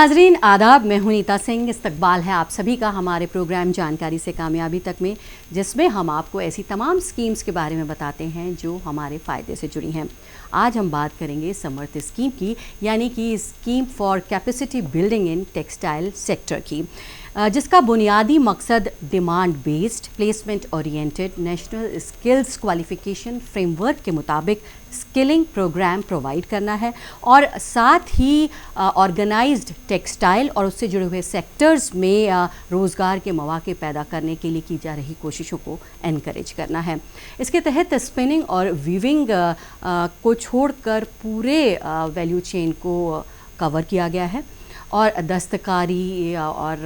नाजरीन आदाब, मैं हूं नीता सिंह। इस्तकबाल है आप सभी का हमारे प्रोग्राम जानकारी से कामयाबी तक में, जिसमें हम आपको ऐसी तमाम स्कीम्स के बारे में बताते हैं जो हमारे फ़ायदे से जुड़ी हैं। आज हम बात करेंगे समर्थ स्कीम की, यानी कि scheme for capacity building in textile sector की, जिसका बुनियादी मकसद demand based, placement oriented, national skills qualification framework के मुताबिक स्किलिंग प्रोग्राम प्रोवाइड करना है और साथ ही ऑर्गेनाइज्ड टेक्सटाइल और उससे जुड़े हुए सेक्टर्स में रोज़गार के मौके पैदा करने के लिए की जा रही कोशिशों को एनकरेज करना है। इसके तहत स्पिनिंग और वीविंग को छोड़कर पूरे वैल्यू चेन को कवर किया गया है और दस्तकारी और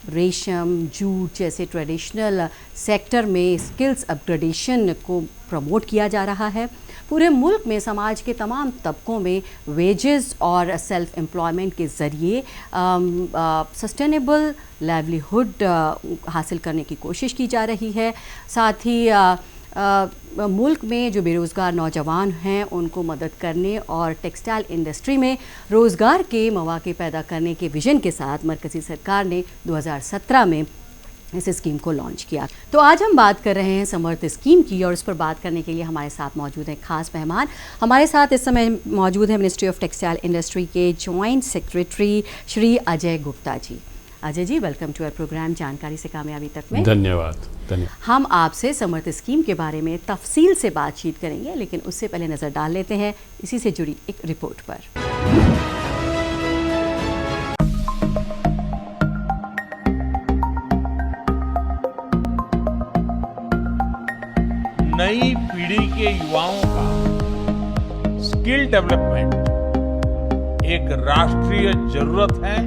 रेशम, जूट जैसे ट्रेडिशनल सेक्टर में स्किल्स अपग्रेडेशन को प्रमोट किया जा रहा है। पूरे मुल्क में समाज के तमाम तबकों में वेजेस और सेल्फ एम्प्लॉयमेंट के ज़रिए सस्टेनेबल लाइवलीहुड हासिल करने की कोशिश की जा रही है। साथ ही मुल्क में जो बेरोज़गार नौजवान हैं उनको मदद करने और टेक्सटाइल इंडस्ट्री में रोज़गार के मौके पैदा करने के विजन के साथ मरकज़ी सरकार ने 2017 में इस स्कीम को लॉन्च किया। तो आज हम बात कर रहे हैं समर्थ स्कीम की और इस पर बात करने के लिए हमारे साथ मौजूद हैं खास मेहमान। हमारे साथ इस समय मौजूद हैं मिनिस्ट्री ऑफ टेक्सटाइल इंडस्ट्री के joint secretary Shri Ajay Gupta ji. Ajay ji, welcome to our programme जानकारी से कामयाबी तक में। धन्यवाद। हम आपसे समर्थ स्कीम के बारे में तफसील से बातचीत करेंगे, लेकिन उससे पहले नज़र डाल लेते हैं इसी से जुड़ी एक रिपोर्ट पर। नई पीढ़ी के युवाओं का स्किल डेवलपमेंट एक राष्ट्रीय जरूरत है।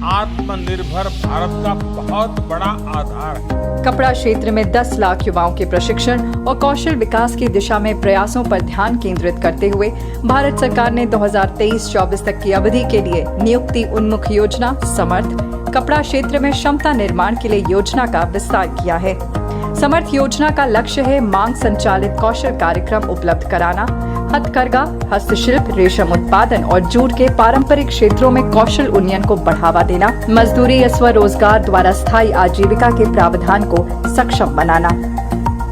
आत्मनिर्भर भारत का बहुत बड़ा आधार है। कपड़ा क्षेत्र में 10 लाख युवाओं के प्रशिक्षण और कौशल विकास की दिशा में प्रयासों पर ध्यान केंद्रित करते हुए भारत सरकार ने 2023-24 तक की अवधि के लिए नियुक्ति उन्मुख योजना समर्थ कपड़ा क्षेत्र में क्षमता निर्माण के लिए योजना का विस्तार किया है। समर्थ योजना का लक्ष्य है मांग संचालित कौशल कार्यक्रम उपलब्ध कराना, हथकरघा, हस्तशिल्प, रेशम उत्पादन और जूट के पारंपरिक क्षेत्रों में कौशल उन्नयन को बढ़ावा देना, मजदूरी या स्वरोजगार द्वारा स्थायी आजीविका के प्रावधान को सक्षम बनाना।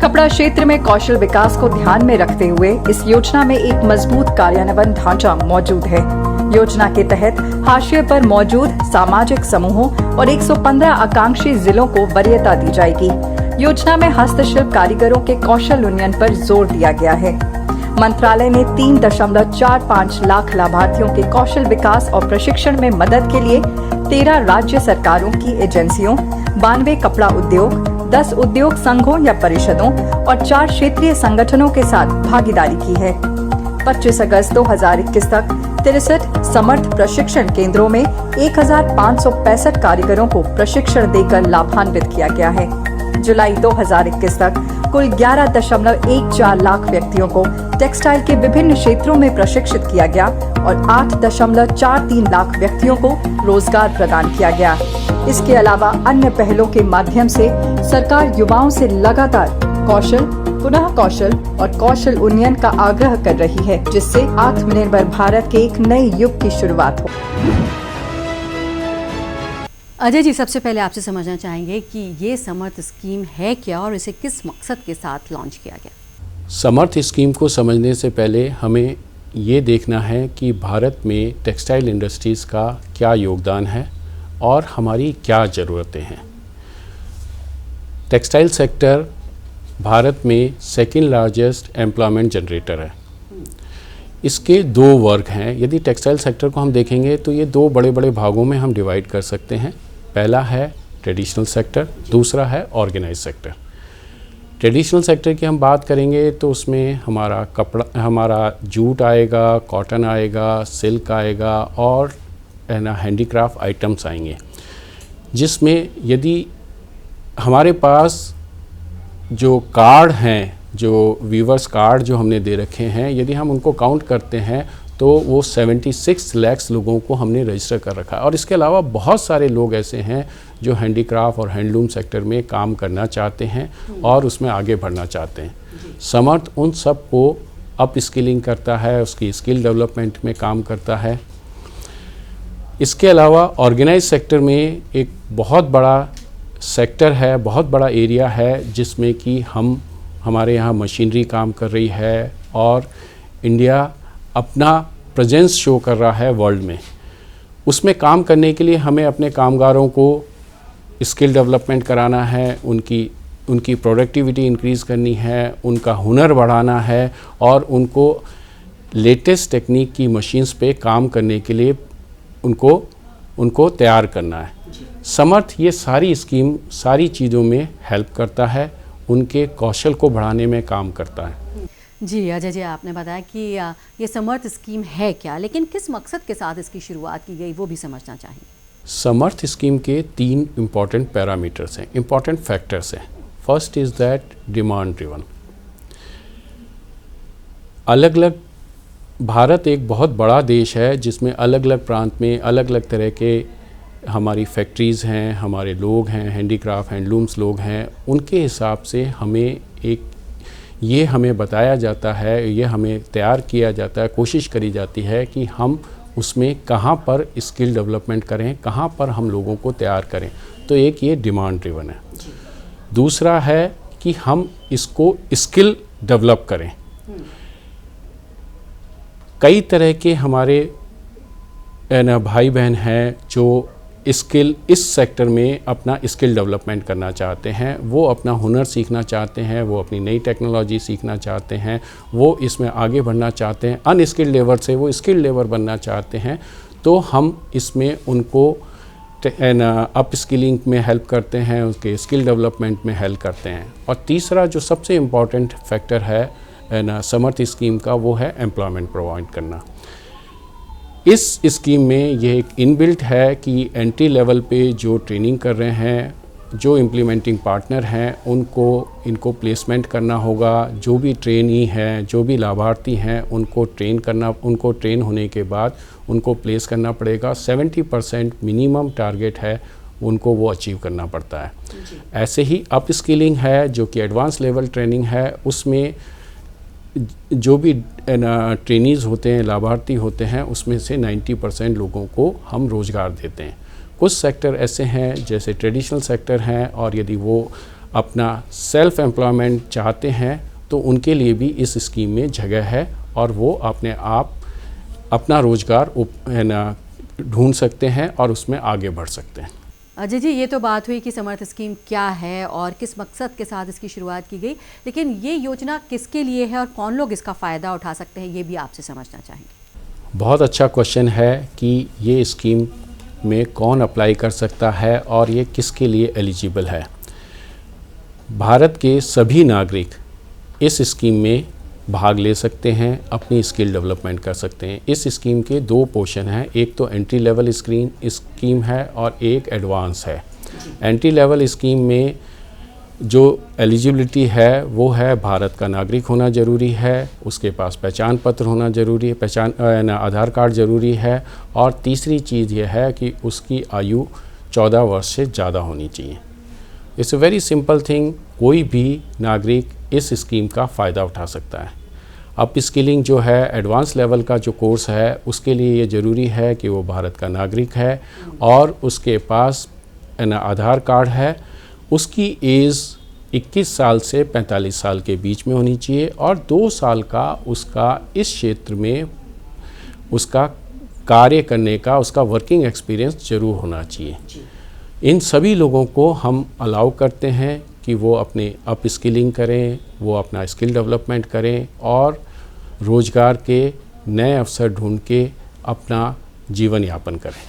कपड़ा क्षेत्र में कौशल विकास को ध्यान में रखते हुए इस योजना में एक मजबूत कार्यान्वयन ढांचा मौजूद है। योजना के तहत हाशिए पर मौजूद सामाजिक समूहों और 115 आकांक्षी जिलों को वरीयता दी जाएगी। योजना में हस्तशिल्प कारीगरों के कौशल उन्नयन पर जोर दिया गया है। मंत्रालय ने 3.45 लाख लाभार्थियों के कौशल विकास और प्रशिक्षण में मदद के लिए 13 राज्य सरकारों की एजेंसियों, 92 कपड़ा उद्योग, 10 उद्योग संघों या परिषदों और 4 क्षेत्रीय संगठनों के साथ भागीदारी की है। 25 अगस्त 2021 तक 63 समर्थ प्रशिक्षण केंद्रों में 1565 कारीगरों को प्रशिक्षण देकर लाभान्वित किया गया है। जुलाई 2021 तक कुल 11.14 लाख व्यक्तियों को टेक्सटाइल के विभिन्न क्षेत्रों में प्रशिक्षित किया गया और 8.43 लाख व्यक्तियों को रोजगार प्रदान किया गया। इसके अलावा अन्य पहलों के माध्यम से सरकार युवाओं से लगातार कौशल, पुनः कौशल और कौशल उन्नयन का आग्रह कर रही है, जिससे आत्मनिर्भर भारत के एक नए युग की शुरुआत हो। अजय जी, सबसे पहले आपसे समझना चाहेंगे कि ये समर्थ स्कीम है क्या और इसे किस मकसद के साथ लॉन्च किया गया? समर्थ स्कीम को समझने से पहले हमें ये देखना है कि भारत में टेक्सटाइल इंडस्ट्रीज़ का क्या योगदान है और हमारी क्या ज़रूरतें हैं। टेक्सटाइल सेक्टर भारत में सेकंड लार्जेस्ट एम्प्लॉयमेंट जनरेटर है। इसके 2 वर्ग हैं। यदि टेक्सटाइल सेक्टर को हम देखेंगे तो ये 2 बड़े बड़े भागों में हम डिवाइड कर सकते हैं। पहला है ट्रेडिशनल सेक्टर, दूसरा है ऑर्गेनाइज सेक्टर। ट्रेडिशनल सेक्टर की हम बात करेंगे तो उसमें हमारा कपड़ा, हमारा जूट आएगा, कॉटन आएगा, सिल्क आएगा और हैंडीक्राफ्ट आइटम्स आएंगे, जिसमें यदि हमारे पास जो कार्ड हैं, जो वीवर्स कार्ड जो हमने दे रखे हैं, यदि हम उनको काउंट करते हैं तो वो 76 लाख लोगों को हमने रजिस्टर कर रखा है। और इसके अलावा बहुत सारे लोग ऐसे हैं जो हैंडीक्राफ्ट और हैंडलूम सेक्टर में काम करना चाहते हैं और उसमें आगे बढ़ना चाहते हैं। समर्थ उन सब को अप स्किलिंग करता है, उसकी स्किल डेवलपमेंट में काम करता है। इसके अलावा ऑर्गेनाइज सेक्टर में एक बहुत बड़ा सेक्टर है, बहुत बड़ा एरिया है जिसमें कि हमारे यहाँ मशीनरी काम कर रही है और इंडिया अपना प्रेजेंस शो कर रहा है वर्ल्ड में। उसमें काम करने के लिए हमें अपने कामगारों को स्किल डेवलपमेंट कराना है, उनकी प्रोडक्टिविटी इंक्रीज़ करनी है, उनका हुनर बढ़ाना है और उनको लेटेस्ट टेक्निक की मशीन्स पे काम करने के लिए उनको तैयार करना है। समर्थ ये सारी स्कीम सारी चीज़ों में हेल्प करता है, उनके कौशल को बढ़ाने में काम करता है। जी अजय जी, आपने बताया कि ये समर्थ स्कीम है क्या, लेकिन किस मकसद के साथ इसकी शुरुआत की गई वो भी समझना चाहेंगे। समर्थ स्कीम के 3 इम्पॉर्टेंट पैरामीटर्स हैं, इम्पॉर्टेंट फैक्टर्स हैं। First is that demand driven. अलग अलग भारत एक बहुत बड़ा देश है जिसमें अलग अलग प्रांत में अलग अलग तरह के हमारी फैक्ट्रीज़ हैं, हमारे लोग हैं, हैंडीक्राफ्ट हैंडलूम्स लोग हैं। उनके हिसाब से हमें बताया जाता है, ये हमें तैयार किया जाता है, कोशिश करी जाती है कि हम उसमें कहाँ पर स्किल डेवलपमेंट करें, कहाँ पर हम लोगों को तैयार करें। तो एक ये डिमांड ड्रिवन है। दूसरा है कि हम इसको स्किल डेवलप करें। कई तरह के हमारे भाई बहन हैं जो इस सेक्टर में अपना स्किल डेवलपमेंट करना चाहते हैं, वो अपना हुनर सीखना चाहते हैं, वो अपनी नई टेक्नोलॉजी सीखना चाहते हैं, वो इसमें आगे बढ़ना चाहते हैं। अनस्किल्ड लेबर से वो स्किल्ड लेबर बनना चाहते हैं। तो हम इसमें उनको अप स्किलिंग में हेल्प करते हैं, उसके स्किल डेवलपमेंट में हेल्प करते हैं। और तीसरा जो सबसे इम्पॉर्टेंट फैक्टर है समर्थ स्कीम का, वो है एम्प्लॉयमेंट प्रोवाइड करना। इस स्कीम में ये एक इनबिल्ट है कि एंट्री लेवल पे जो ट्रेनिंग कर रहे हैं, जो इम्प्लीमेंटिंग पार्टनर हैं, इनको प्लेसमेंट करना होगा। जो भी ट्रेनी हैं, जो भी लाभार्थी हैं, उनको ट्रेन होने के बाद उनको प्लेस करना पड़ेगा। 70% मिनिमम टारगेट है, उनको वो अचीव करना पड़ता है। ऐसे ही अप स्किलिंग है जो कि एडवांस लेवल ट्रेनिंग है, उसमें जो भी ट्रेनीज़ होते हैं, लाभार्थी होते हैं, उसमें से 90% लोगों को हम रोज़गार देते हैं। कुछ सेक्टर ऐसे हैं जैसे ट्रेडिशनल सेक्टर हैं, और यदि वो अपना सेल्फ एम्प्लॉयमेंट चाहते हैं तो उनके लिए भी इस स्कीम में जगह है और वो अपने आप अपना रोज़गार ढूंढ सकते हैं और उसमें आगे बढ़ सकते हैं। अजय जी, ये तो बात हुई कि समर्थ स्कीम क्या है और किस मकसद के साथ इसकी शुरुआत की गई, लेकिन ये योजना किसके लिए है और कौन लोग इसका फ़ायदा उठा सकते हैं, ये भी आपसे समझना चाहेंगे। बहुत अच्छा क्वेश्चन है कि ये स्कीम में कौन अप्लाई कर सकता है और ये किसके लिए एलिजिबल है। भारत के सभी नागरिक इस स्कीम में भाग ले सकते हैं, अपनी स्किल डेवलपमेंट कर सकते हैं। इस स्कीम के 2 पोर्शन हैं, एक तो एंट्री लेवल स्कीम है और एक एडवांस है। एंट्री लेवल स्कीम में जो एलिजिबिलिटी है वो है भारत का नागरिक होना ज़रूरी है, उसके पास पहचान पत्र होना ज़रूरी है, आधार कार्ड ज़रूरी है, और तीसरी चीज़ ये है कि उसकी आयु 14 वर्ष से ज़्यादा होनी चाहिए। It's a very simple thing, कोई भी नागरिक इस स्कीम का फ़ायदा उठा सकता है। अप स्किलिंग जो है, एडवांस लेवल का जो कोर्स है, उसके लिए ये ज़रूरी है कि वो भारत का नागरिक है और उसके पास आधार कार्ड है, उसकी एज 21 साल से 45 साल के बीच में होनी चाहिए और 2 साल का उसका इस क्षेत्र में उसका कार्य करने का उसका वर्किंग एक्सपीरियंस ज़रूर होना चाहिए। इन सभी लोगों को हम अलाउ करते हैं कि वो अपने अप स्किलिंग करें, वो अपना स्किल डेवलपमेंट करें और रोज़गार के नए अवसर ढूंढ के अपना जीवन यापन करें।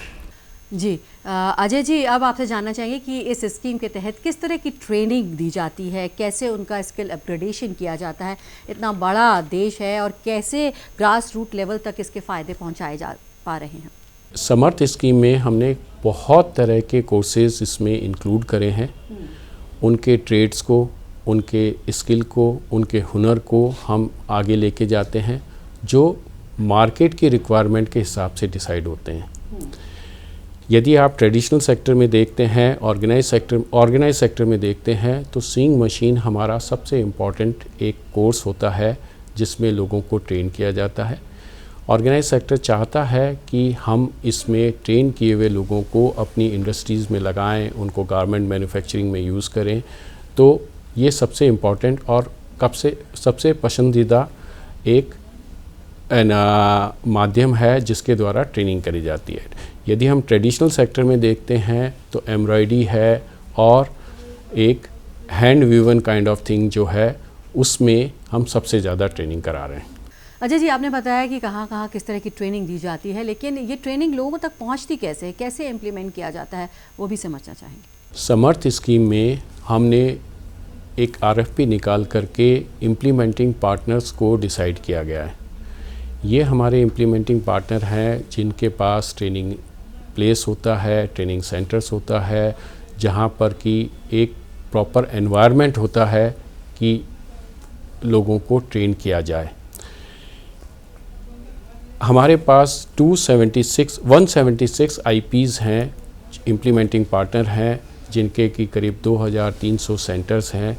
जी अजय जी, अब आपसे जानना चाहेंगे कि इस स्कीम के तहत किस तरह की ट्रेनिंग दी जाती है, कैसे उनका स्किल अपग्रेडेशन किया जाता है। इतना बड़ा देश है और कैसे ग्रास रूट लेवल तक इसके फ़ायदे पहुँचाए जा पा रहे हैं। समर्थ स्कीम में हमने बहुत तरह के कोर्सेज इसमें इंक्लूड करे हैं। उनके ट्रेड्स को, उनके स्किल को, उनके हुनर को हम आगे लेके जाते हैं जो मार्केट की रिक्वायरमेंट के हिसाब से डिसाइड होते हैं। यदि आप ट्रेडिशनल सेक्टर में देखते हैं, ऑर्गेनाइज सेक्टर में देखते हैं, तो स्विंग मशीन हमारा सबसे इम्पॉर्टेंट एक कोर्स होता है जिसमें लोगों को ट्रेन किया जाता है ऑर्गेनाइज सेक्टर चाहता है कि हम इसमें ट्रेन किए हुए लोगों को अपनी इंडस्ट्रीज़ में लगाएं, उनको गारमेंट मैन्युफैक्चरिंग में यूज़ करें। तो ये सबसे इम्पॉर्टेंट और सबसे पसंदीदा एक माध्यम है जिसके द्वारा ट्रेनिंग करी जाती है। यदि हम ट्रेडिशनल सेक्टर में देखते हैं तो एम्ब्रॉयडरी है और एक हैंड वीवन काइंड ऑफ थिंग जो है, उसमें हम सबसे ज़्यादा ट्रेनिंग करा रहे हैं। अजय जी, आपने बताया कि कहाँ कहाँ किस तरह की ट्रेनिंग दी जाती है, लेकिन ये ट्रेनिंग लोगों तक पहुँचती कैसे है, कैसे इम्प्लीमेंट किया जाता है, वो भी समझना चाहेंगे। समर्थ स्कीम में हमने एक RFP निकाल करके इम्प्लीमेंटिंग पार्टनर्स को डिसाइड किया गया है। ये हमारे इम्प्लीमेंटिंग पार्टनर हैं जिनके पास ट्रेनिंग प्लेस होता है, ट्रेनिंग सेंटर्स होता है, जहाँ पर कि एक प्रॉपर एनवायरनमेंट होता है कि लोगों को ट्रेन किया जाए। हमारे पास 176 IPs हैं, इम्प्लीमेंटिंग पार्टनर हैं, जिनके की करीब 2300 सेंटर्स हैं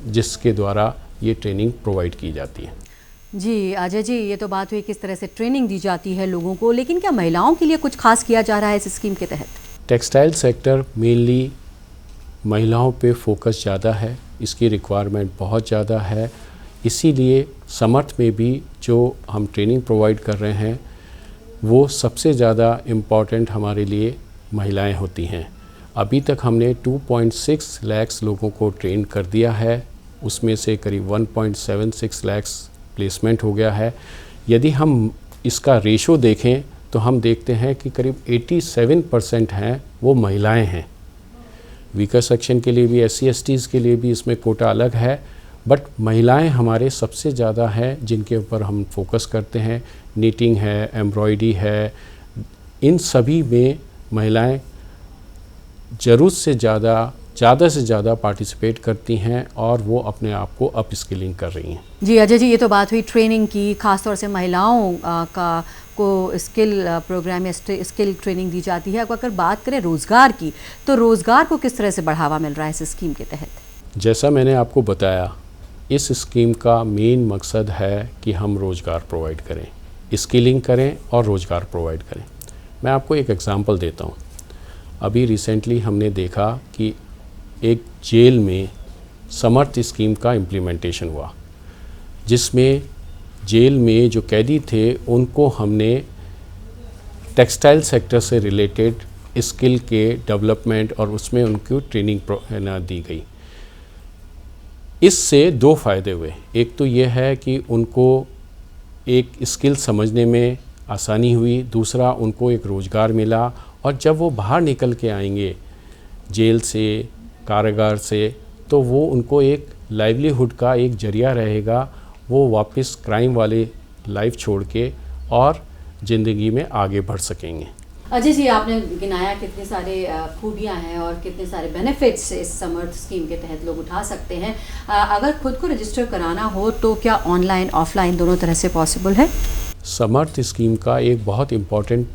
जिसके द्वारा ये ट्रेनिंग प्रोवाइड की जाती है। जी अजय जी, ये तो बात हुई किस तरह से ट्रेनिंग दी जाती है लोगों को, लेकिन क्या महिलाओं के लिए कुछ खास किया जा रहा है इस स्कीम के तहत? टेक्सटाइल सेक्टर मेनली महिलाओं पे फोकस ज़्यादा है, इसकी रिक्वायरमेंट बहुत ज़्यादा है। इसीलिए समर्थ में भी जो हम ट्रेनिंग प्रोवाइड कर रहे हैं वो सबसे ज़्यादा इम्पॉर्टेंट हमारे लिए महिलाएं होती हैं। अभी तक हमने 2.6 लाख लोगों को ट्रेन कर दिया है, उसमें से करीब 1.76 लाख प्लेसमेंट हो गया है। यदि हम इसका रेशो देखें तो हम देखते हैं कि करीब 87% हैं वो महिलाएं हैं। वीकर सेक्शन के लिए भी, SC/STs के लिए भी इसमें कोटा अलग है, बट महिलाएं हमारे सबसे ज़्यादा हैं जिनके ऊपर हम फोकस करते हैं। नीटिंग है, एम्ब्रॉयडरी है, इन सभी में महिलाएं ज़रूरत से ज़्यादा पार्टिसिपेट करती हैं और वो अपने आप को अप स्किलिंग कर रही हैं। जी अजय जी, ये तो बात हुई ट्रेनिंग की, ख़ासतौर से महिलाओं को स्किल प्रोग्राम या स्किल ट्रेनिंग दी जाती है। अगर बात करें रोज़गार की, तो रोज़गार को किस तरह से बढ़ावा मिल रहा है इस स्कीम के तहत? जैसा मैंने आपको बताया, इस स्कीम का मेन मकसद है कि हम रोज़गार प्रोवाइड करें, स्किलिंग करें और रोज़गार प्रोवाइड करें। मैं आपको एक एग्ज़ाम्पल देता हूँ। अभी रिसेंटली हमने देखा कि एक जेल में समर्थ स्कीम का इम्प्लीमेंटेशन हुआ, जिसमें जेल में जो कैदी थे उनको हमने टेक्सटाइल सेक्टर से रिलेटेड स्किल के डेवलपमेंट और उसमें उनको ट्रेनिंग दी गई। इससे दो फ़ायदे हुए। एक तो ये है कि उनको एक स्किल समझने में आसानी हुई, दूसरा उनको एक रोज़गार मिला, और जब वो बाहर निकल के आएंगे जेल से, कारागार से, तो वो उनको एक लाइवलीहुड का एक जरिया रहेगा। वो वापस क्राइम वाले लाइफ छोड़ के और ज़िंदगी में आगे बढ़ सकेंगे। अजय जी, आपने गिनाया कितने सारे खूबियाँ हैं और कितने सारे बेनिफिट्स इस समर्थ स्कीम के तहत लोग उठा सकते हैं। अगर खुद को रजिस्टर कराना हो तो क्या ऑनलाइन ऑफलाइन दोनों तरह से पॉसिबल है? समर्थ स्कीम का एक बहुत इम्पॉर्टेंट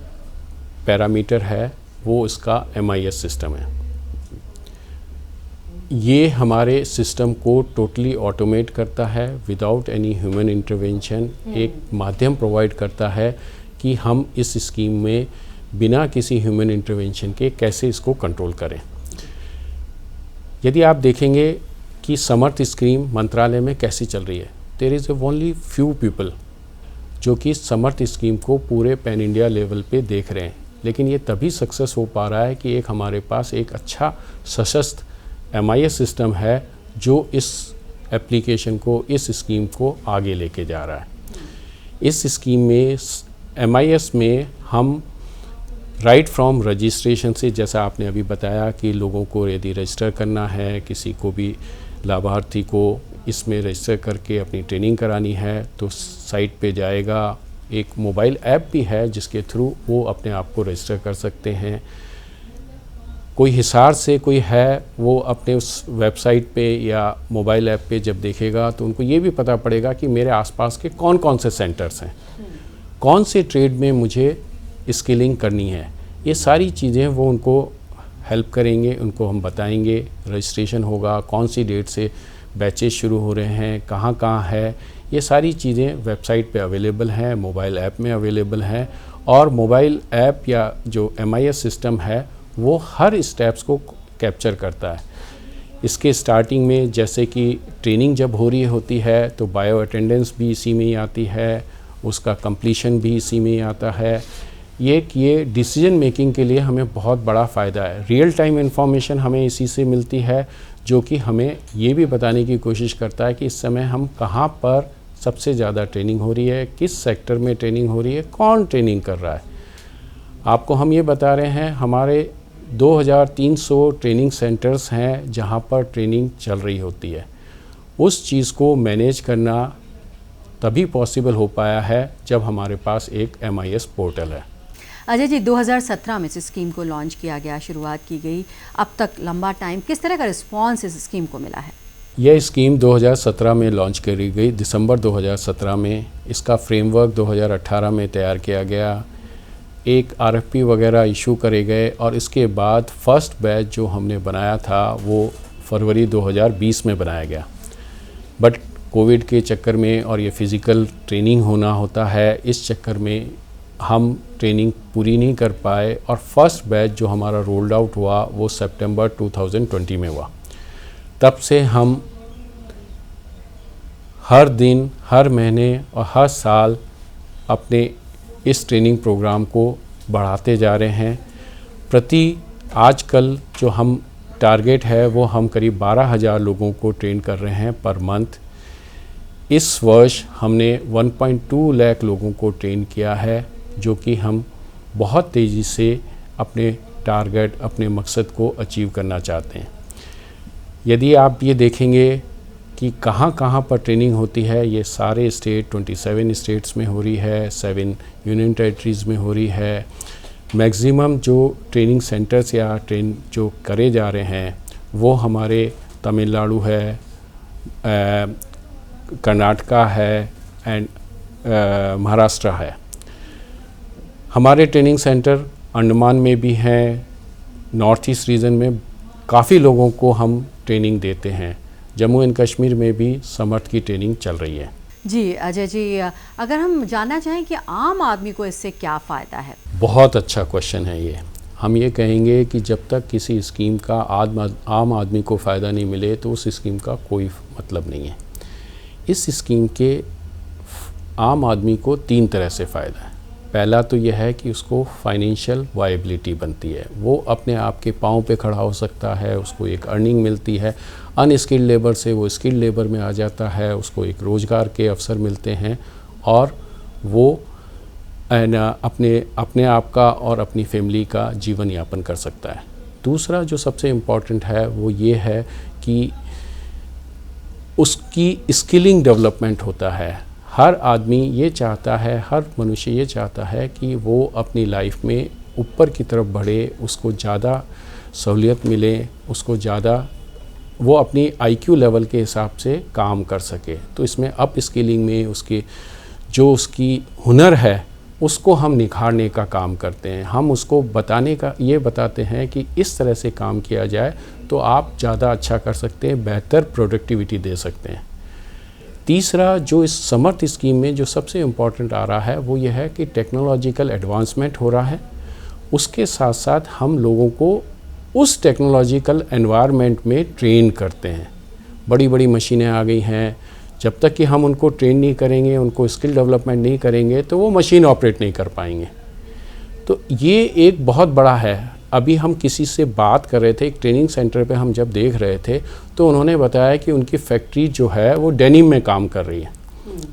पैरामीटर है, वो इसका MIS सिस्टम है। ये हमारे सिस्टम को टोटली ऑटोमेट करता है विदाउट एनी ह्यूमन इंटरवेंशन। एक माध्यम प्रोवाइड करता है कि हम इस स्कीम में बिना किसी ह्यूमन इंटरवेंशन के कैसे इसको कंट्रोल करें। यदि आप देखेंगे कि समर्थ स्कीम मंत्रालय में कैसी चल रही है, there is only few people जो कि समर्थ स्कीम को पूरे पैन इंडिया लेवल पे देख रहे हैं। लेकिन ये तभी सक्सेस हो पा रहा है कि एक हमारे पास एक अच्छा सशक्त MIS सिस्टम है जो इस एप्लीकेशन को, इस स्कीम को आगे लेके जा रहा है। इस स्कीम में MIS में हम राइट फ्रॉम रजिस्ट्रेशन से, जैसा आपने अभी बताया कि लोगों को यदि रजिस्टर करना है, किसी को भी लाभार्थी को इसमें रजिस्टर करके अपनी ट्रेनिंग करानी है, तो साइट पे जाएगा। एक मोबाइल ऐप भी है जिसके थ्रू वो अपने आप को रजिस्टर कर सकते हैं। कोई हिसार से कोई है, वो अपने उस वेबसाइट पे या मोबाइल ऐप पे जब देखेगा तो उनको ये भी पता पड़ेगा कि मेरे आसपास के कौन कौन से सेंटर्स हैं, कौन से ट्रेड में मुझे स्किलिंग करनी है। ये सारी चीज़ें वो उनको हेल्प करेंगे, उनको हम बताएंगे। रजिस्ट्रेशन होगा, कौन सी डेट से बैचेस शुरू हो रहे हैं, कहाँ कहाँ है, ये सारी चीज़ें वेबसाइट पे अवेलेबल हैं, मोबाइल ऐप में अवेलेबल हैं। और मोबाइल ऐप या जो MIS सिस्टम है वो हर स्टेप्स को कैप्चर करता है। इसके स्टार्टिंग में जैसे कि ट्रेनिंग जब हो रही होती है तो बायो अटेंडेंस भी इसी में ही आती है, उसका कंप्लीशन भी इसी में ही आता है। ये डिसीजन मेकिंग के लिए हमें बहुत बड़ा फ़ायदा है। रियल टाइम इन्फॉर्मेशन हमें इसी से मिलती है, जो कि हमें ये भी बताने की कोशिश करता है कि इस समय हम कहाँ पर सबसे ज़्यादा ट्रेनिंग हो रही है, किस सेक्टर में ट्रेनिंग हो रही है, कौन ट्रेनिंग कर रहा है। आपको हम ये बता रहे हैं हमारे 2300 ट्रेनिंग सेंटर्स हैं जहाँ पर ट्रेनिंग चल रही होती है। उस चीज़ को मैनेज करना तभी पॉसिबल हो पाया है जब हमारे पास एक MIS पोर्टल है। अजय जी, 2017 में इस स्कीम को लॉन्च किया गया, शुरुआत की गई, अब तक लंबा टाइम, किस तरह का रिस्पांस इस स्कीम को मिला है? यह स्कीम 2017 में लॉन्च करी गई, दिसंबर 2017 में। इसका फ्रेमवर्क 2018 में तैयार किया गया, एक RFP वगैरह इशू करे गए और इसके बाद फर्स्ट बैच जो हमने बनाया था वो फरवरी 2020 में बनाया गया। बट कोविड के चक्कर में और ये फ़िज़िकल ट्रेनिंग होना होता है, इस चक्कर में हम ट्रेनिंग पूरी नहीं कर पाए और फर्स्ट बैच जो हमारा रोल्ड आउट हुआ वो सितंबर 2020 में हुआ। तब से हम हर दिन, हर महीने और हर साल अपने इस ट्रेनिंग प्रोग्राम को बढ़ाते जा रहे हैं। आजकल जो हम टारगेट है वो हम करीब 12,000 लोगों को ट्रेन कर रहे हैं पर मंथ। इस वर्ष हमने 1.2 लाख लोगों को ट्रेन किया है, जो कि हम बहुत तेज़ी से अपने टारगेट, अपने मकसद को अचीव करना चाहते हैं। यदि आप ये देखेंगे कि कहाँ कहाँ पर ट्रेनिंग होती है, ये सारे स्टेट 27 स्टेट्स में हो रही है, 7 यूनियन टेरिटरीज़ में हो रही है। मैक्सिमम जो ट्रेनिंग सेंटर्स या ट्रेन जो करे जा रहे हैं वो हमारे तमिलनाडु है, कर्नाटका है एंड महाराष्ट्र है। हमारे ट्रेनिंग सेंटर अंडमान में भी हैं, नॉर्थ ईस्ट रीजन में काफ़ी लोगों को हम ट्रेनिंग देते हैं। जम्मू एंड कश्मीर में भी समर्थ की ट्रेनिंग चल रही है। जी अजय जी, अगर हम जानना चाहें कि आम आदमी को इससे क्या फ़ायदा है? बहुत अच्छा क्वेश्चन है ये। हम ये कहेंगे कि जब तक किसी स्कीम का आम आदमी को फ़ायदा नहीं मिले तो उस स्कीम का कोई मतलब नहीं है। इस स्कीम के आम आदमी को 3 तरह से फ़ायदा है। पहला तो यह है कि उसको फाइनेंशियल वायबिलिटी बनती है, वो अपने आप के पाँव पे खड़ा हो सकता है, उसको एक अर्निंग मिलती है। अनस्किल्ड लेबर से वो स्किल्ड लेबर में आ जाता है, उसको एक रोज़गार के अवसर मिलते हैं और वो अपने आप का और अपनी फैमिली का जीवन यापन कर सकता है। दूसरा जो सबसे इम्पॉर्टेंट है वो ये है कि उसकी स्किलिंग डेवलपमेंट होता है। हर आदमी ये चाहता है, हर मनुष्य ये चाहता है कि वो अपनी लाइफ में ऊपर की तरफ बढ़े, उसको ज़्यादा सहूलियत मिले, उसको ज़्यादा वो अपनी IQ लेवल के हिसाब से काम कर सके। तो इसमें अप स्किलिंग में उसकी हुनर है उसको हम निखारने का काम करते हैं। हम उसको बताते हैं कि इस तरह से काम किया जाए तो आप ज़्यादा अच्छा कर सकते हैं, बेहतर प्रोडक्टिविटी दे सकते हैं। तीसरा जो इस समर्थ स्कीम में जो सबसे इम्पॉर्टेंट आ रहा है वो ये है कि टेक्नोलॉजिकल एडवांसमेंट हो रहा है, उसके साथ साथ हम लोगों को उस टेक्नोलॉजिकल एनवायरनमेंट में ट्रेन करते हैं। बड़ी बड़ी मशीनें आ गई हैं, जब तक कि हम उनको ट्रेन नहीं करेंगे, उनको स्किल डेवलपमेंट नहीं करेंगे तो वो मशीन ऑपरेट नहीं कर पाएंगे। तो ये एक बहुत बड़ा है। अभी हम किसी से बात कर रहे थे, एक ट्रेनिंग सेंटर पे हम जब देख रहे थे तो उन्होंने बताया कि उनकी फैक्ट्री जो है वो डेनिम में काम कर रही है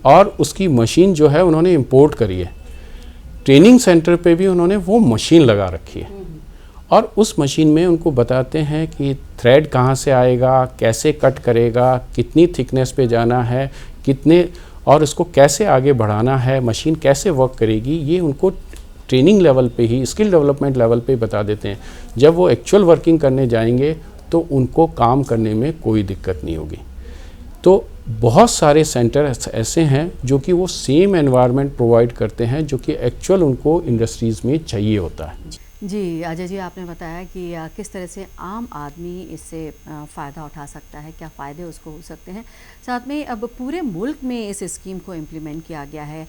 और उसकी मशीन जो है उन्होंने इंपोर्ट करी है। ट्रेनिंग सेंटर पे भी उन्होंने वो मशीन लगा रखी है और उस मशीन में उनको बताते हैं कि थ्रेड कहाँ से आएगा, कैसे कट करेगा, कितनी थिकनेस पे जाना है, कितने और इसको कैसे आगे बढ़ाना है, मशीन कैसे वर्क करेगी, ये उनको ट्रेनिंग लेवल पे ही, स्किल डेवलपमेंट लेवल पे बता देते हैं। जब वो एक्चुअल वर्किंग करने जाएंगे तो उनको काम करने में कोई दिक्कत नहीं होगी। तो बहुत सारे सेंटर ऐसे हैं जो कि वो सेम एनवायरनमेंट प्रोवाइड करते हैं जो कि एक्चुअल उनको इंडस्ट्रीज़ में चाहिए होता है। जी अजय जी, आपने बताया कि किस तरह से आम आदमी इससे फ़ायदा उठा सकता है, क्या फ़ायदे उसको हो सकते हैं। साथ में अब पूरे मुल्क में इस स्कीम को इम्प्लीमेंट किया गया है,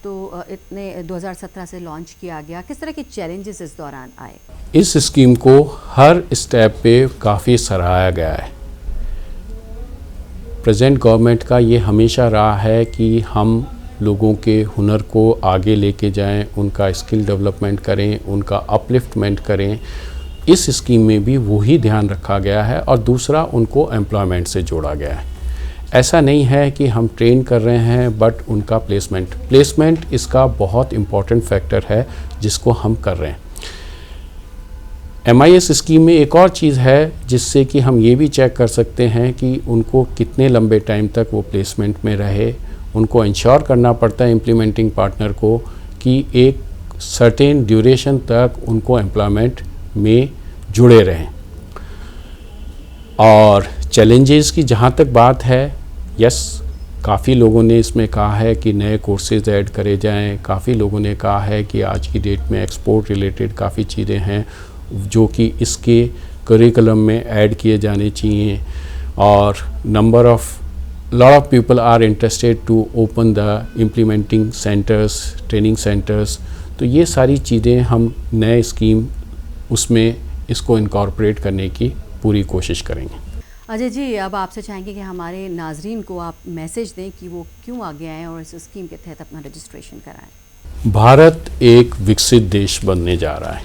तो इतने 2017 से लॉन्च किया गया, किस तरह के चैलेंजेस इस दौरान आए? इस स्कीम को हर स्टेप पे काफ़ी सराहा गया है। प्रेजेंट गवर्नमेंट का ये हमेशा रहा है कि हम लोगों के हुनर को आगे लेके जाएं, उनका स्किल डेवलपमेंट करें, उनका अपलिफ्टमेंट करें। इस स्कीम में भी वही ध्यान रखा गया है और दूसरा उनको एम्प्लॉयमेंट से जोड़ा गया है। ऐसा नहीं है कि हम ट्रेन कर रहे हैं बट उनका प्लेसमेंट इसका बहुत इम्पॉर्टेंट फैक्टर है जिसको हम कर रहे हैं। MIS स्कीम में एक और चीज़ है जिससे कि हम ये भी चेक कर सकते हैं कि उनको कितने लंबे टाइम तक वो प्लेसमेंट में रहे। उनको इंश्योर करना पड़ता है इम्प्लीमेंटिंग पार्टनर को कि एक सर्टेन ड्यूरेशन तक उनको एम्प्लॉयमेंट में जुड़े रहें। और चैलेंजेस की जहाँ तक बात है, यस, काफ़ी लोगों ने इसमें कहा है कि नए कोर्सेज ऐड करे जाएं। काफ़ी लोगों ने कहा है कि आज की डेट में एक्सपोर्ट रिलेटेड काफ़ी चीज़ें हैं जो कि इसके करिकुलम में ऐड किए जाने चाहिए। और lot of people are interested to open the implementing centers, training centers। तो ये सारी चीज़ें हम नए स्कीम उसमें इसको इनकॉर्पोरेट करने की पूरी कोशिश करेंगे। अजय जी, अब आपसे चाहेंगे कि हमारे नाजरीन को आप मैसेज दें कि वो क्यों आगे आएँ और इस स्कीम के तहत अपना रजिस्ट्रेशन कराएं। भारत एक विकसित देश बनने जा रहा है।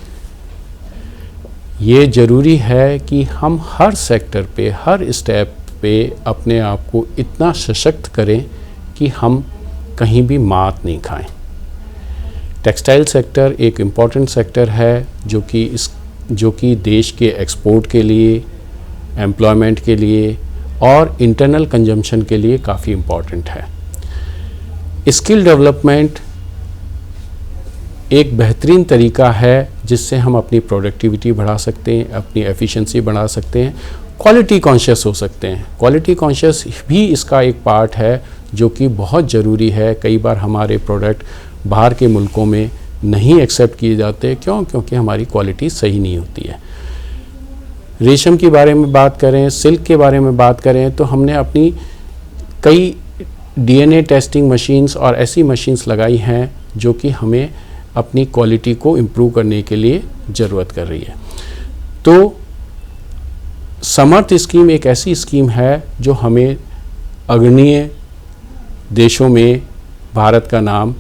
ये ज़रूरी है कि हम हर सेक्टर पे, हर स्टेप पे अपने आप को इतना सशक्त करें कि हम कहीं भी मात नहीं खाएं। टेक्सटाइल सेक्टर एक इम्पॉर्टेंट सेक्टर है जो कि देश के एक्सपोर्ट के लिए, एम्प्लॉयमेंट के लिए और इंटरनल कंजम्पशन के लिए काफ़ी इम्पॉर्टेंट है। स्किल डेवलपमेंट एक बेहतरीन तरीका है जिससे हम अपनी प्रोडक्टिविटी बढ़ा सकते हैं, अपनी एफिशिएंसी बढ़ा सकते हैं, क्वालिटी कॉन्शियस हो सकते हैं। क्वालिटी कॉन्शियस भी इसका एक पार्ट है जो कि बहुत ज़रूरी है। कई बार हमारे प्रोडक्ट बाहर के मुल्कों में नहीं एक्सेप्ट किए जाते। क्योंकि हमारी क्वालिटी सही नहीं होती है। रेशम के बारे में बात करें, सिल्क के बारे में बात करें, तो हमने अपनी कई DNA टेस्टिंग मशीन्स और ऐसी मशीन्स लगाई हैं जो कि हमें अपनी क्वालिटी को इम्प्रूव करने के लिए ज़रूरत कर रही है। तो समर्थ स्कीम एक ऐसी स्कीम है जो हमें अग्रणीय देशों में भारत का नाम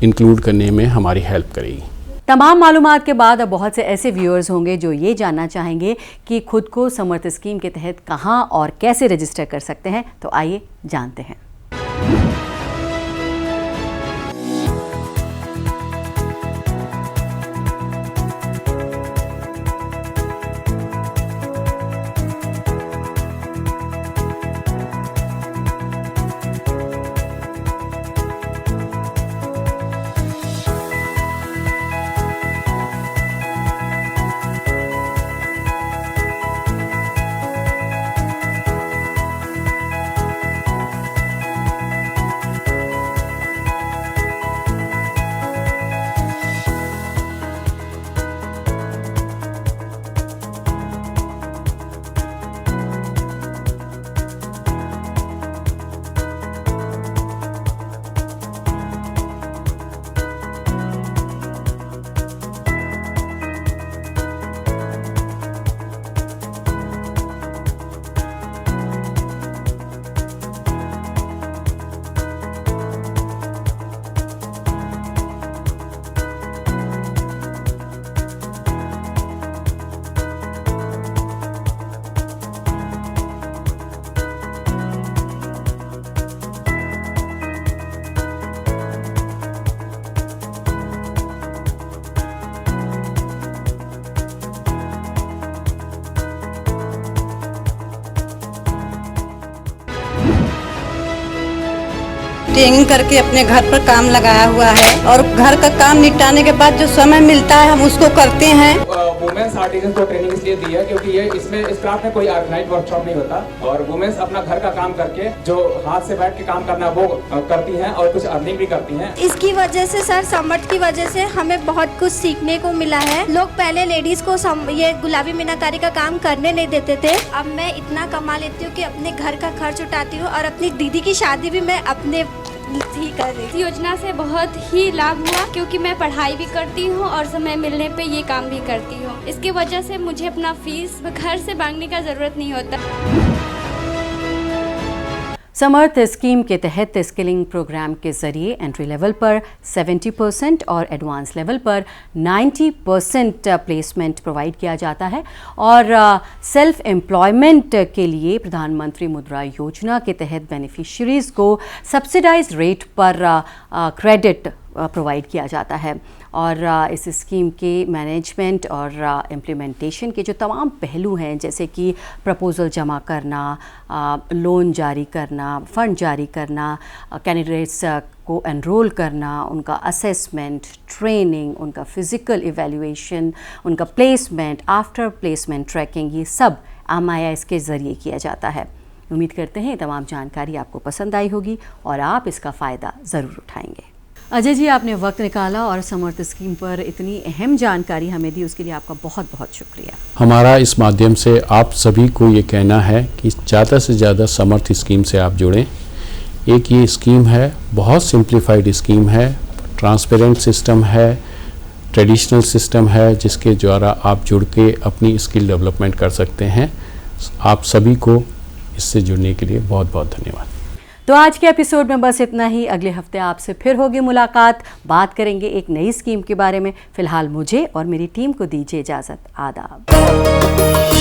इंक्लूड करने में हमारी हेल्प करेगी। तमाम मालूमात के बाद अब बहुत से ऐसे व्यूअर्स होंगे जो ये जानना चाहेंगे कि खुद को समर्थ स्कीम के तहत कहां और कैसे रजिस्टर कर सकते हैं। तो आइए जानते हैं। ट्रेनिंग करके अपने घर पर काम लगाया हुआ है और घर का काम निपटाने के बाद जो समय मिलता है हम उसको करते हैं। वुमेन्स आर्टिजन को ट्रेनिंग इसलिए दी है क्योंकि ये इसमें इस क्राफ्ट में कोई ऑर्गेनाइज वर्कशॉप नहीं होता और वुमेन्स अपना घर का काम करके जो हाथ से बैठ के काम करना वो करती हैं और कुछ अर्निंग भी करती हैं। इसकी वजह से सर समर्थ की वजह से हमें बहुत कुछ सीखने को मिला है। लोग पहले लेडीज को ये गुलाबी मीनाकारी का काम करने नहीं देते थे। अब मैं इतना कमा लेती हूँ कि अपने घर का खर्च उठाती हूँ और अपनी दीदी की शादी भी मैं अपने ही कर रही। इस योजना से बहुत ही लाभ हुआ क्योंकि मैं पढ़ाई भी करती हूँ और समय मिलने पे ये काम भी करती हूँ। इसकी वजह से मुझे अपना फीस घर से मांगने का ज़रूरत नहीं होता। समर्थ स्कीम के तहत स्किलिंग प्रोग्राम के ज़रिए एंट्री लेवल पर 70% और एडवांस लेवल पर 90% प्लेसमेंट प्रोवाइड किया जाता है और सेल्फ एम्प्लॉयमेंट के लिए प्रधानमंत्री मुद्रा योजना के तहत बेनिफिशियरीज़ को सब्सिडाइज रेट पर क्रेडिट प्रोवाइड किया जाता है और इस स्कीम के मैनेजमेंट और इम्प्लीमेंटेशन के जो तमाम पहलू हैं जैसे कि प्रपोज़ल जमा करना, लोन जारी करना, फ़ंड जारी करना, कैंडिडेट्स को एनरोल करना, उनका असेसमेंट, ट्रेनिंग, उनका फ़िज़िकल इवैल्यूएशन, उनका प्लेसमेंट, आफ्टर प्लेसमेंट ट्रैकिंग, ये सब MIS के ज़रिए किया जाता है। उम्मीद करते हैं तमाम जानकारी आपको पसंद आई होगी और आप इसका फ़ायदा ज़रूर उठाएंगे। अजय जी, आपने वक्त निकाला और समर्थ स्कीम पर इतनी अहम जानकारी हमें दी, उसके लिए आपका बहुत बहुत शुक्रिया। हमारा इस माध्यम से आप सभी को ये कहना है कि ज़्यादा से ज़्यादा समर्थ स्कीम से आप जुड़ें। एक ये स्कीम है, बहुत सिंप्लीफाइड स्कीम है, ट्रांसपेरेंट सिस्टम है, ट्रेडिशनल सिस्टम है जिसके द्वारा आप जुड़ के अपनी स्किल डेवलपमेंट कर सकते हैं। आप सभी को इससे जुड़ने के लिए बहुत बहुत धन्यवाद। तो आज के एपिसोड में बस इतना ही। अगले हफ्ते आपसे फिर होगी मुलाकात, बात करेंगे एक नई स्कीम के बारे में। फिलहाल मुझे और मेरी टीम को दीजिए इजाज़त। आदाब।